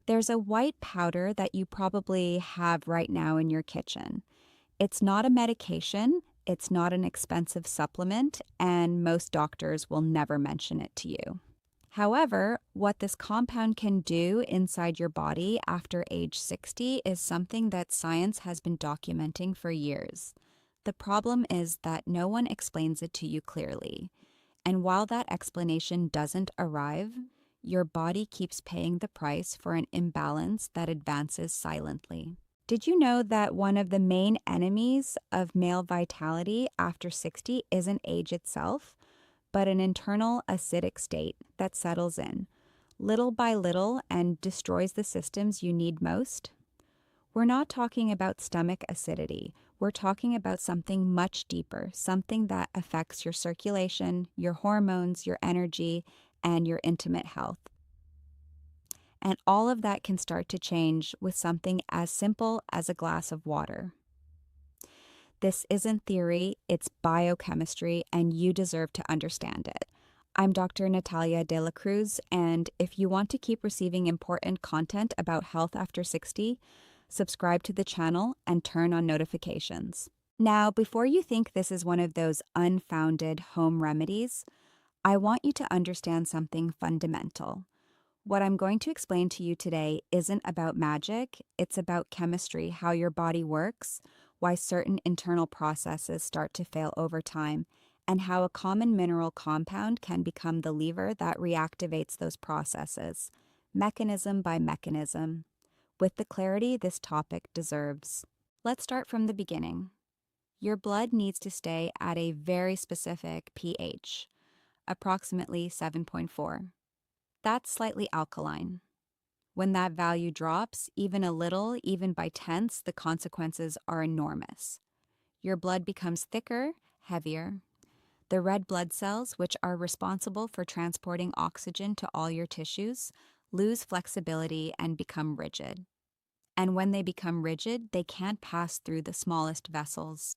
There's a white powder that you probably have right now in your kitchen. It's not a medication, it's not an expensive supplement, and most doctors will never mention it to you. However, what this compound can do inside your body after age 60 is something that science has been documenting for years. The problem is that no one explains it to you clearly. And while that explanation doesn't arrive, your body keeps paying the price for an imbalance that advances silently. Did you know that one of the main enemies of male vitality after 60 isn't age itself, but an internal acidic state that settles in, little by little, and destroys the systems you need most? We're not talking about stomach acidity. We're talking about something much deeper, something that affects your circulation, your hormones, your energy, and your intimate health. And all of that can start to change with something as simple as a glass of water. This isn't theory, it's biochemistry, and you deserve to understand it. I'm Dr. Natalia de la Cruz, and if you want to keep receiving important content about health after 60, subscribe to the channel and turn on notifications. Now, before you think this is one of those unfounded home remedies, I want you to understand something fundamental. What I'm going to explain to you today isn't about magic, it's about chemistry, how your body works, why certain internal processes start to fail over time, and how a common mineral compound can become the lever that reactivates those processes, mechanism by mechanism, with the clarity this topic deserves. Let's start from the beginning. Your blood needs to stay at a very specific pH, approximately 7.4. That's slightly alkaline. When that value drops, even a little, even by tenths, the consequences are enormous. Your blood becomes thicker, heavier. The red blood cells, which are responsible for transporting oxygen to all your tissues, lose flexibility and become rigid. And when they become rigid, they can't pass through the smallest vessels.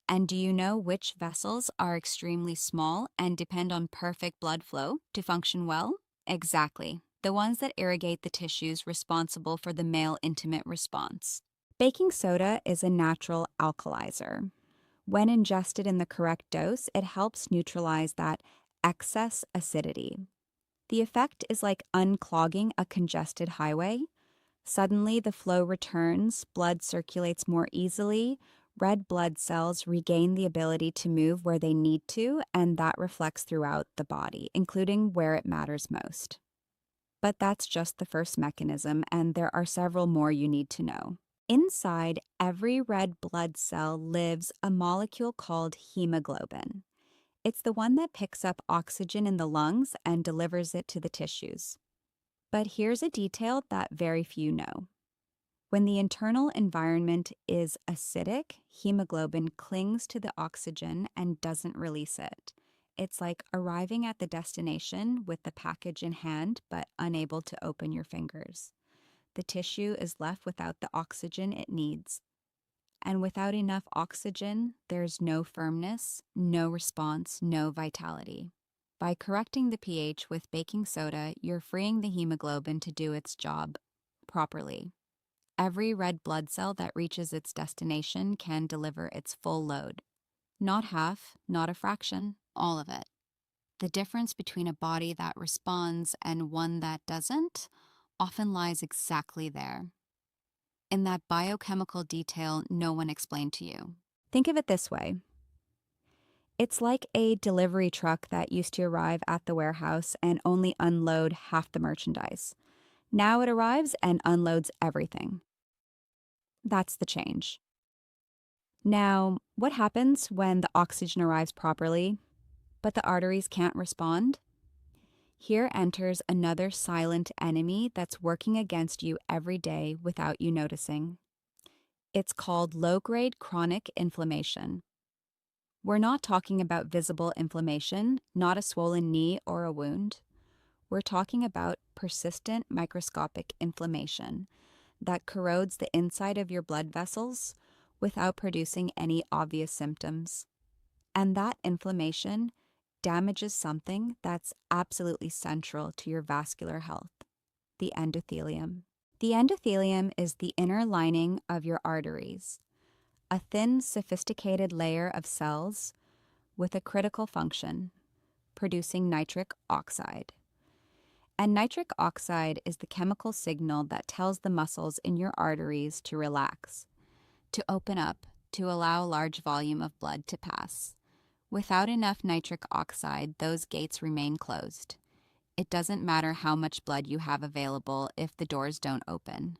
And do you know which vessels are extremely small and depend on perfect blood flow to function well? Exactly, the ones that irrigate the tissues responsible for the male intimate response. Baking soda is a natural alkalizer. When ingested in the correct dose, it helps neutralize that excess acidity. The effect is like unclogging a congested highway. Suddenly, the flow returns, blood circulates more easily, red blood cells regain the ability to move where they need to, and that reflects throughout the body, including where it matters most. But that's just the first mechanism, and there are several more you need to know. Inside every red blood cell lives a molecule called hemoglobin. It's the one that picks up oxygen in the lungs and delivers it to the tissues. But here's a detail that very few know. When the internal environment is acidic, hemoglobin clings to the oxygen and doesn't release it. It's like arriving at the destination with the package in hand but unable to open your fingers. The tissue is left without the oxygen it needs. And without enough oxygen, there's no firmness, no response, no vitality. By correcting the pH with baking soda, you're freeing the hemoglobin to do its job properly. Every red blood cell that reaches its destination can deliver its full load. Not half, not a fraction, all of it. The difference between a body that responds and one that doesn't often lies exactly there, in that biochemical detail no one explained to you. Think of it this way. It's like a delivery truck that used to arrive at the warehouse and only unload half the merchandise. Now it arrives and unloads everything. That's the change. Now, what happens when the oxygen arrives properly, but the arteries can't respond? Here enters another silent enemy that's working against you every day without you noticing. It's called low-grade chronic inflammation. We're not talking about visible inflammation, not a swollen knee or a wound. We're talking about persistent microscopic inflammation that corrodes the inside of your blood vessels without producing any obvious symptoms. And that inflammation damages something that's absolutely central to your vascular health, the endothelium. The endothelium is the inner lining of your arteries, a thin, sophisticated layer of cells with a critical function, producing nitric oxide. And nitric oxide is the chemical signal that tells the muscles in your arteries to relax, to open up, to allow a large volume of blood to pass. Without enough nitric oxide, those gates remain closed. It doesn't matter how much blood you have available if the doors don't open.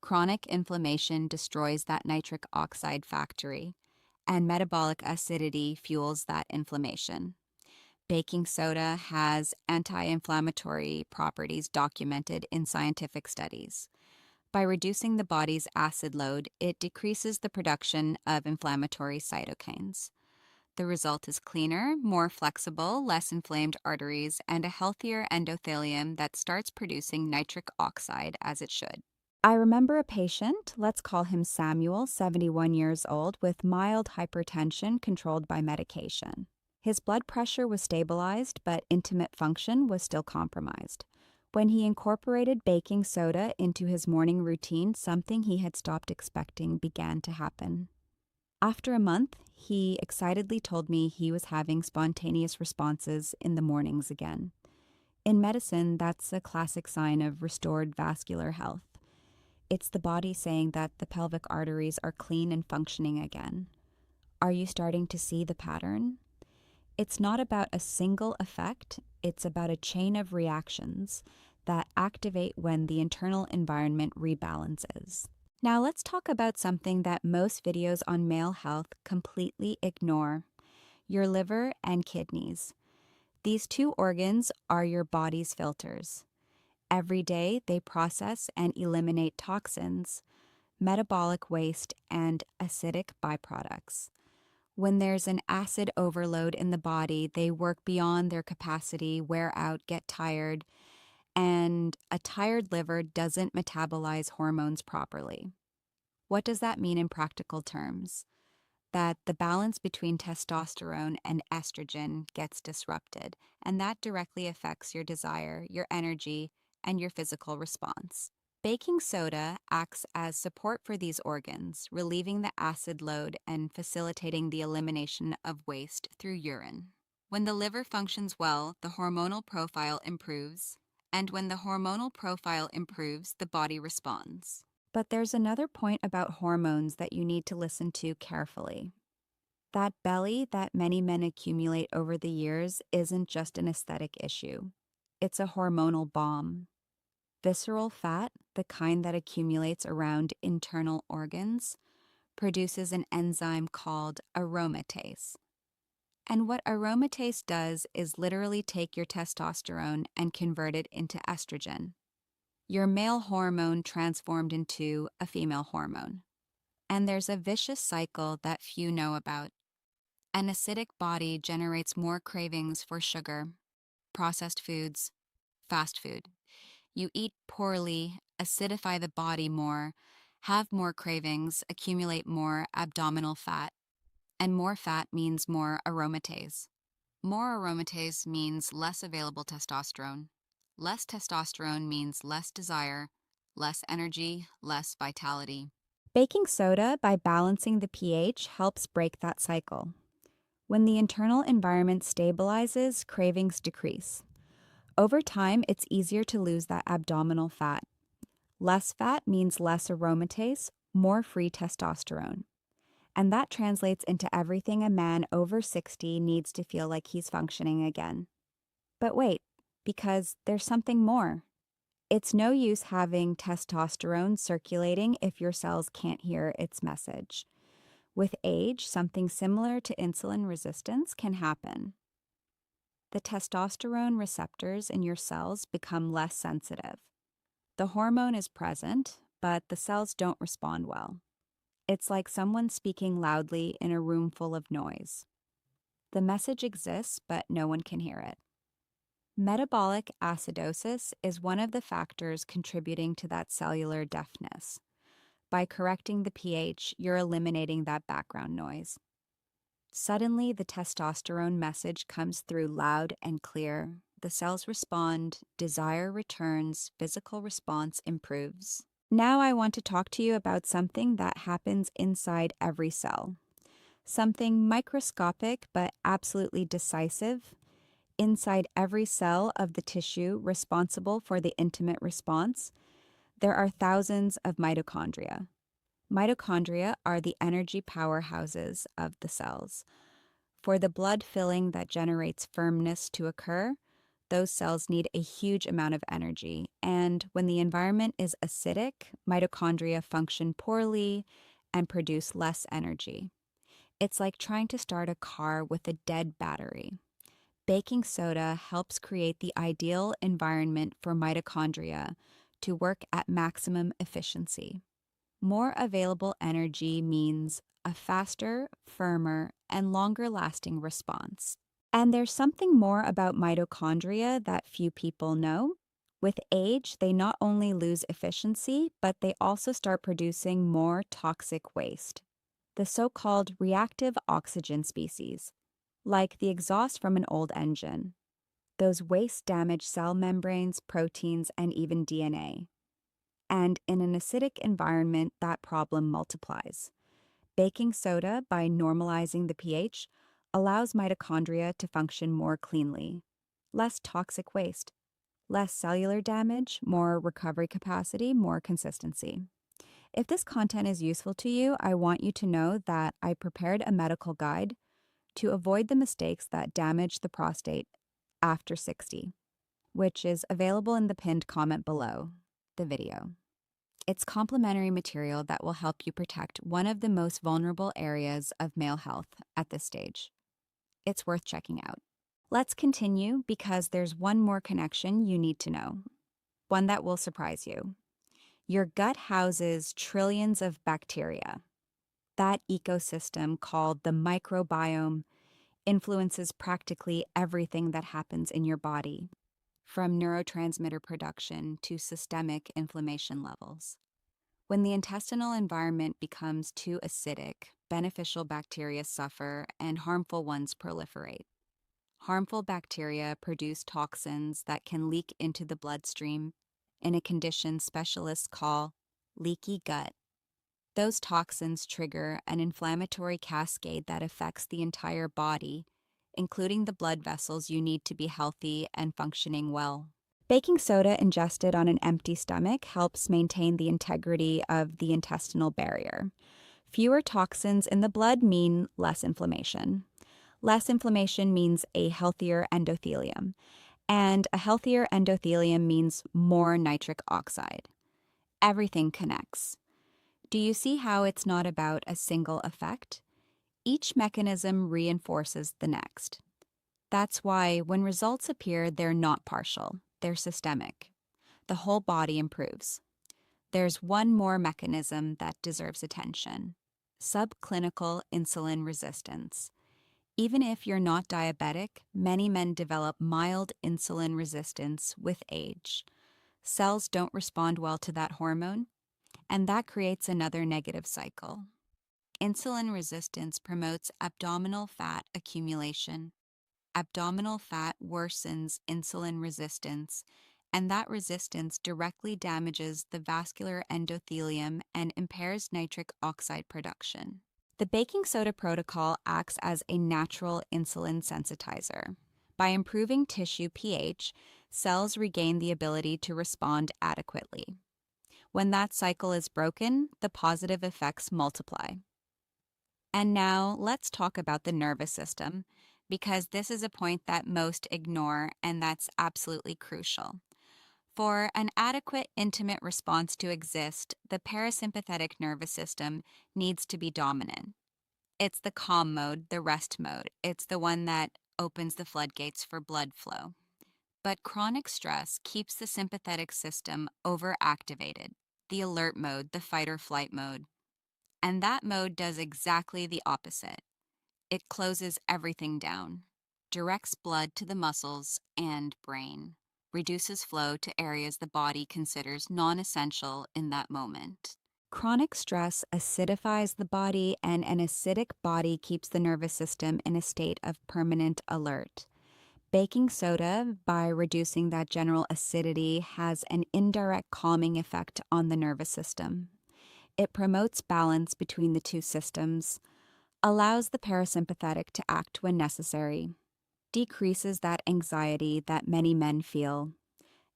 Chronic inflammation destroys that nitric oxide factory, and metabolic acidity fuels that inflammation. Baking soda has anti-inflammatory properties documented in scientific studies. By reducing the body's acid load, it decreases the production of inflammatory cytokines. The result is cleaner, more flexible, less inflamed arteries, and a healthier endothelium that starts producing nitric oxide as it should. I remember a patient, let's call him Samuel, 71 years old, with mild hypertension controlled by medication. His blood pressure was stabilized, but intimate function was still compromised. When he incorporated baking soda into his morning routine, something he had stopped expecting began to happen. After a month, he excitedly told me he was having spontaneous responses in the mornings again. In medicine, that's a classic sign of restored vascular health. It's the body saying that the pelvic arteries are clean and functioning again. Are you starting to see the pattern? It's not about a single effect, it's about a chain of reactions that activate when the internal environment rebalances. Now let's talk about something that most videos on male health completely ignore: your liver and kidneys. These two organs are your body's filters. Every day, they process and eliminate toxins, metabolic waste, and acidic byproducts. When there's an acid overload in the body, they work beyond their capacity, wear out, get tired, and a tired liver doesn't metabolize hormones properly. What does that mean in practical terms? That the balance between testosterone and estrogen gets disrupted, and that directly affects your desire, your energy, and your physical response. Baking soda acts as support for these organs, relieving the acid load and facilitating the elimination of waste through urine. When the liver functions well, the hormonal profile improves, and when the hormonal profile improves, the body responds. But there's another point about hormones that you need to listen to carefully. That belly that many men accumulate over the years isn't just an aesthetic issue. It's a hormonal bomb. Visceral fat, the kind that accumulates around internal organs, produces an enzyme called aromatase. And what aromatase does is literally take your testosterone and convert it into estrogen, your male hormone transformed into a female hormone. And there's a vicious cycle that few know about. An acidic body generates more cravings for sugar, processed foods, fast food. You eat poorly, acidify the body more, have more cravings, accumulate more abdominal fat, and more fat means more aromatase. More aromatase means less available testosterone. Less testosterone means less desire, less energy, less vitality. Baking soda, by balancing the pH, helps break that cycle. When the internal environment stabilizes, cravings decrease. Over time, it's easier to lose that abdominal fat. Less fat means less aromatase, more free testosterone. And that translates into everything a man over 60 needs to feel like he's functioning again. But wait, because there's something more. It's no use having testosterone circulating if your cells can't hear its message. With age, something similar to insulin resistance can happen. The testosterone receptors in your cells become less sensitive. The hormone is present, but the cells don't respond well. It's like someone speaking loudly in a room full of noise. The message exists, but no one can hear it. Metabolic acidosis is one of the factors contributing to that cellular deafness. By correcting the pH, you're eliminating that background noise. Suddenly, the testosterone message comes through loud and clear. The cells respond, desire returns, physical response improves. Now I want to talk to you about something that happens inside every cell. Something microscopic but absolutely decisive. Inside every cell of the tissue responsible for the intimate response, there are thousands of mitochondria. Mitochondria are the energy powerhouses of the cells. For the blood filling that generates firmness to occur, those cells need a huge amount of energy. And when the environment is acidic, mitochondria function poorly and produce less energy. It's like trying to start a car with a dead battery. Baking soda helps create the ideal environment for mitochondria to work at maximum efficiency. More available energy means a faster, firmer, and longer lasting response. And there's something more about mitochondria that few people know. With age, they not only lose efficiency, but they also start producing more toxic waste, the so called reactive oxygen species, like the exhaust from an old engine. Those waste damage cell membranes, proteins, and even DNA. And in an acidic environment, that problem multiplies. Baking soda, by normalizing the pH, allows mitochondria to function more cleanly. Less toxic waste, less cellular damage, more recovery capacity, more consistency. If this content is useful to you, I want you to know that I prepared a medical guide to avoid the mistakes that damage the prostate after 60, which is available in the pinned comment below the video. It's complementary material that will help you protect one of the most vulnerable areas of male health at this stage. It's worth checking out. Let's continue because there's one more connection you need to know, one that will surprise you. Your gut houses trillions of bacteria. That ecosystem, called the microbiome, influences practically everything that happens in your body, from neurotransmitter production to systemic inflammation levels. When the intestinal environment becomes too acidic, beneficial bacteria suffer and harmful ones proliferate. Harmful bacteria produce toxins that can leak into the bloodstream in a condition specialists call leaky gut. Those toxins trigger an inflammatory cascade that affects the entire body, including the blood vessels you need to be healthy and functioning well. Baking soda ingested on an empty stomach helps maintain the integrity of the intestinal barrier. Fewer toxins in the blood mean less inflammation. Less inflammation means a healthier endothelium, and a healthier endothelium means more nitric oxide. Everything connects. Do you see how it's not about a single effect? Each mechanism reinforces the next. That's why when results appear, they're not partial, they're systemic. The whole body improves. There's one more mechanism that deserves attention: subclinical insulin resistance. Even if you're not diabetic, many men develop mild insulin resistance with age. Cells don't respond well to that hormone, and that creates another negative cycle. Insulin resistance promotes abdominal fat accumulation. Abdominal fat worsens insulin resistance, and that resistance directly damages the vascular endothelium and impairs nitric oxide production. The baking soda protocol acts as a natural insulin sensitizer. By improving tissue pH, cells regain the ability to respond adequately. When that cycle is broken, the positive effects multiply. And now let's talk about the nervous system, because this is a point that most ignore, and that's absolutely crucial. For an adequate intimate response to exist, the parasympathetic nervous system needs to be dominant. It's the calm mode, the rest mode. It's the one that opens the floodgates for blood flow. But chronic stress keeps the sympathetic system overactivated, the alert mode, the fight or flight mode. And that mode does exactly the opposite. It closes everything down, directs blood to the muscles and brain, reduces flow to areas the body considers non-essential in that moment. Chronic stress acidifies the body, and an acidic body keeps the nervous system in a state of permanent alert. Baking soda, by reducing that general acidity, has an indirect calming effect on the nervous system. It promotes balance between the two systems, allows the parasympathetic to act when necessary, decreases that anxiety that many men feel,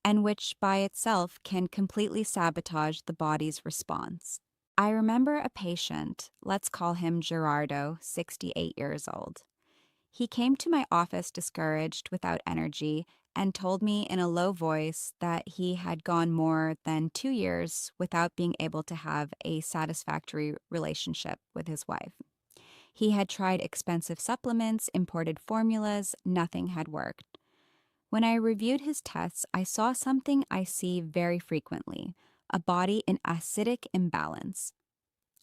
and which by itself can completely sabotage the body's response. I remember a patient, let's call him Gerardo, 68 years old. He came to my office discouraged, without energy, and told me in a low voice that he had gone more than 2 years without being able to have a satisfactory relationship with his wife. He had tried expensive supplements, imported formulas, nothing had worked. When I reviewed his tests, I saw something I see very frequently: a body in acidic imbalance.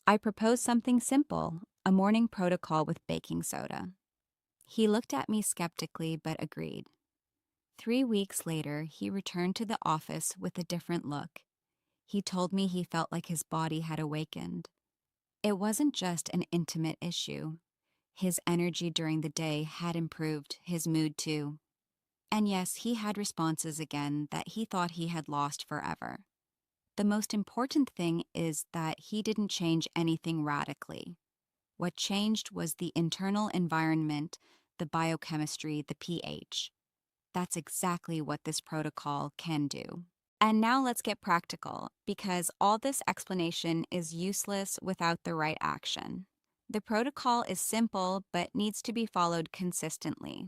I proposed something simple, a morning protocol with baking soda. He looked at me skeptically but agreed. 3 weeks later, he returned to the office with a different look. He told me he felt like his body had awakened. It wasn't just an intimate issue. His energy during the day had improved, his mood too. And yes, he had responses again that he thought he had lost forever. The most important thing is that he didn't change anything radically. What changed was the internal environment, the biochemistry, the pH. That's exactly what this protocol can do. And now let's get practical, because all this explanation is useless without the right action. The protocol is simple but needs to be followed consistently.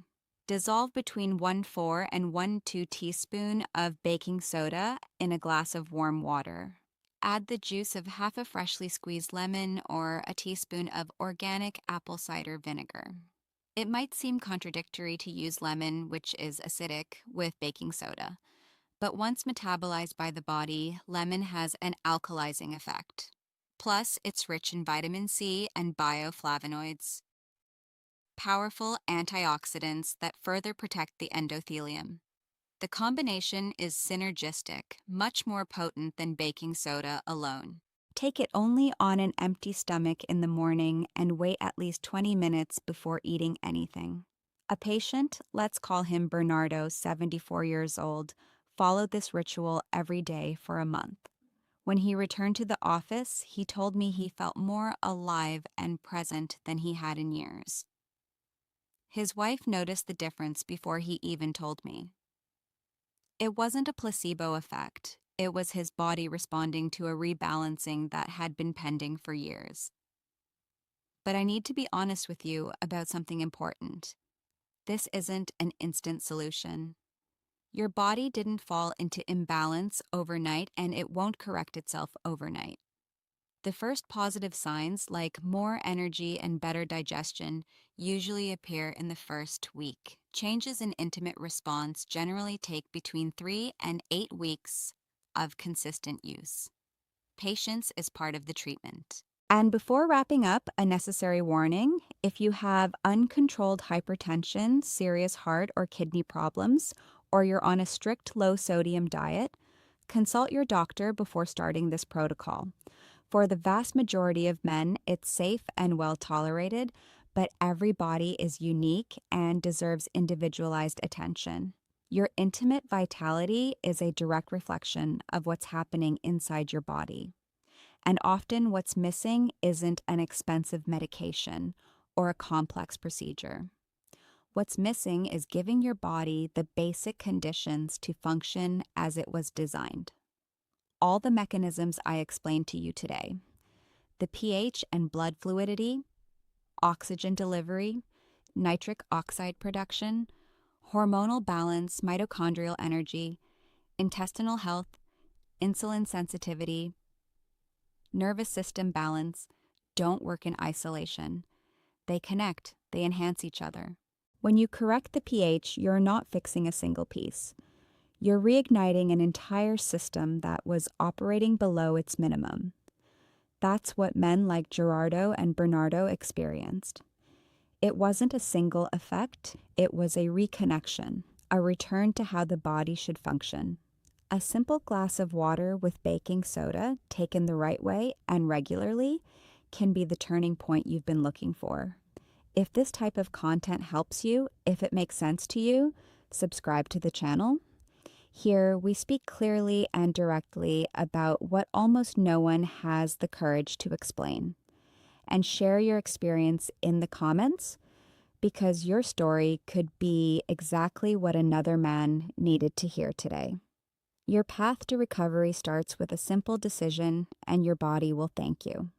Dissolve between 1/4 and 1/2 teaspoon of baking soda in a glass of warm water. Add the juice of half a freshly squeezed lemon or a teaspoon of organic apple cider vinegar. It might seem contradictory to use lemon, which is acidic, with baking soda, but once metabolized by the body, lemon has an alkalizing effect. Plus, it's rich in vitamin C and bioflavonoids, powerful antioxidants that further protect the endothelium. The combination is synergistic, much more potent than baking soda alone. Take it only on an empty stomach in the morning and wait at least 20 minutes before eating anything. A patient, let's call him Bernardo, 74 years old, followed this ritual every day for a month. When he returned to the office, he told me he felt more alive and present than he had in years. His wife noticed the difference before he even told me. It wasn't a placebo effect. It was his body responding to a rebalancing that had been pending for years. But I need to be honest with you about something important. This isn't an instant solution. Your body didn't fall into imbalance overnight, and it won't correct itself overnight. The first positive signs, like more energy and better digestion, usually appear in the first week. Changes in intimate response generally take between 3 and 8 weeks of consistent use. Patience is part of the treatment. And before wrapping up, a necessary warning: if you have uncontrolled hypertension, serious heart or kidney problems, or you're on a strict low-sodium diet, consult your doctor before starting this protocol. For the vast majority of men, it's safe and well tolerated, but every body is unique and deserves individualized attention. Your intimate vitality is a direct reflection of what's happening inside your body. And often what's missing isn't an expensive medication or a complex procedure. What's missing is giving your body the basic conditions to function as it was designed. All the mechanisms I explained to you today: the pH and blood fluidity, oxygen delivery, nitric oxide production, hormonal balance, mitochondrial energy, intestinal health, insulin sensitivity, nervous system balance, don't work in isolation. They connect, they enhance each other. When you correct the pH, you're not fixing a single piece. You're reigniting an entire system that was operating below its minimum. That's what men like Gerardo and Bernardo experienced. It wasn't a single effect, it was a reconnection, a return to how the body should function. A simple glass of water with baking soda, taken the right way and regularly, can be the turning point you've been looking for. If this type of content helps you, if it makes sense to you, subscribe to the channel. Here, we speak clearly and directly about what almost no one has the courage to explain. And share your experience in the comments, because your story could be exactly what another man needed to hear today. Your path to recovery starts with a simple decision, and your body will thank you.